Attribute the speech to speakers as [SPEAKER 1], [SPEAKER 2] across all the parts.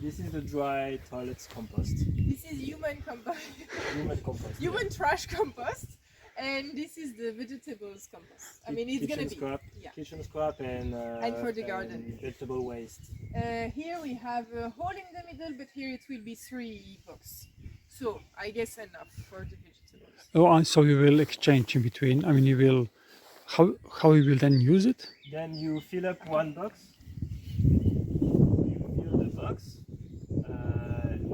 [SPEAKER 1] This is the dry toilets compost.
[SPEAKER 2] This is human compost.
[SPEAKER 1] Human compost.
[SPEAKER 2] Human trash compost. And this is the vegetables compost. I mean, it's gonna be
[SPEAKER 1] scrap, kitchen scrap and
[SPEAKER 2] for the garden.
[SPEAKER 1] Vegetable waste.
[SPEAKER 2] Here we have a hole in the middle, but here it will be 3 boxes. So I guess enough for the vegetables.
[SPEAKER 3] Oh, and so you will exchange in between. I mean, you will. How you will then use it?
[SPEAKER 1] Then you fill up one box. You fill the box.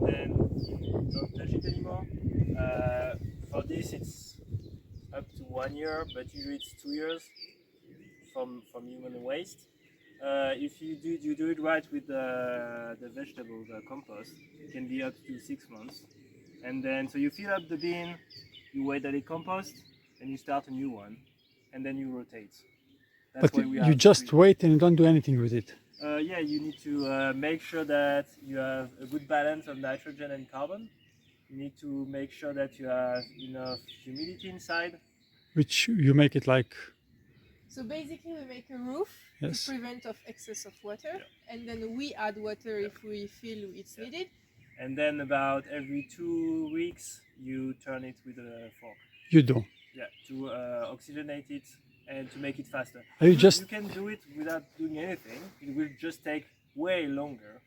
[SPEAKER 1] Then you don't touch it anymore. For this, it's up to 1 year, but usually it's 2 years from human waste. If you do it right with the vegetable compost, it can be up to 6 months. And then so you fill up the bin, you wait that it composts, and you start a new one, and then you rotate. That's
[SPEAKER 3] But you just wait and you don't do anything with it.
[SPEAKER 1] Yeah, you need to make sure that you have a good balance of nitrogen and carbon. You need to make sure that you have enough humidity inside.
[SPEAKER 3] Which you make it like.
[SPEAKER 2] So basically we make a roof to prevent of excess of water, and then we add water if we feel it's needed.
[SPEAKER 1] And then about every 2 weeks you turn it with a fork.
[SPEAKER 3] You do.
[SPEAKER 1] Yeah, to oxygenate it and to make it faster.
[SPEAKER 3] You
[SPEAKER 1] can do it without doing anything. It will just take way longer,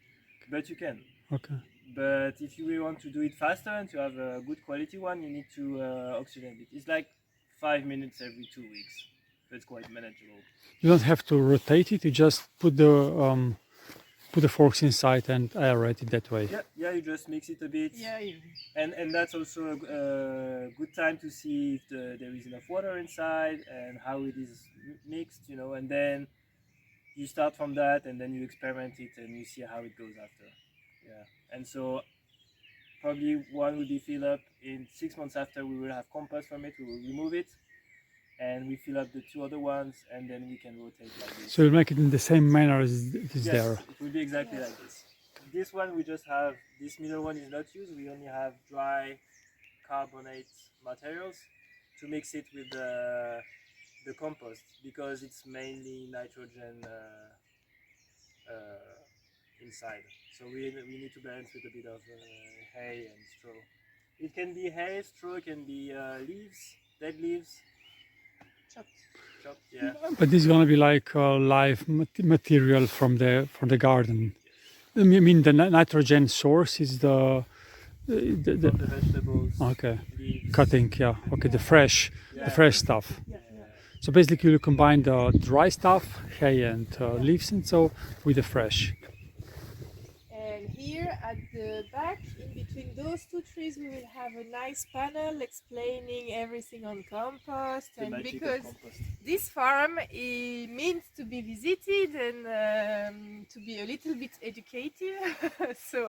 [SPEAKER 1] but you can.
[SPEAKER 3] Okay.
[SPEAKER 1] But if you really want to do it faster and to have a good quality one, you need to oxygenate it. It's like 5 minutes every 2 weeks. So it's quite manageable.
[SPEAKER 3] You don't have to rotate it. You just put the forks inside and aerate it that way.
[SPEAKER 1] Yeah, you just mix it a bit.
[SPEAKER 2] Yeah.
[SPEAKER 1] And that's also a good time to see if there is enough water inside and how it is mixed, and then you start from that and then you experiment it and you see how it goes after. Yeah. And so probably one will be filled up in 6 months after. We will have compost from it, we will remove it, and we fill up the 2 other ones, and then we can rotate like this.
[SPEAKER 3] So you make it in the same manner as it is there.
[SPEAKER 1] It will be exactly like this. This one we just have, this middle one is not used. We only have dry carbonate materials to mix it with the compost, because it's mainly nitrogen inside. So we need to balance with a bit of hay and straw. It can be hay, straw, it can be leaves, dead leaves. Chopped, yeah.
[SPEAKER 3] But this is gonna be like live material from the garden. I mean, the nitrogen source is the
[SPEAKER 1] vegetables.
[SPEAKER 3] Okay.
[SPEAKER 1] Leaves.
[SPEAKER 3] Cutting, yeah. Okay, the fresh stuff.
[SPEAKER 1] Yeah.
[SPEAKER 3] So basically, you combine the dry stuff, hay and leaves, and so with the fresh.
[SPEAKER 2] And here at the back, in between those 2 trees, we will have a nice panel explaining everything on compost. And because this farm means to be visited and to be a little bit educated, so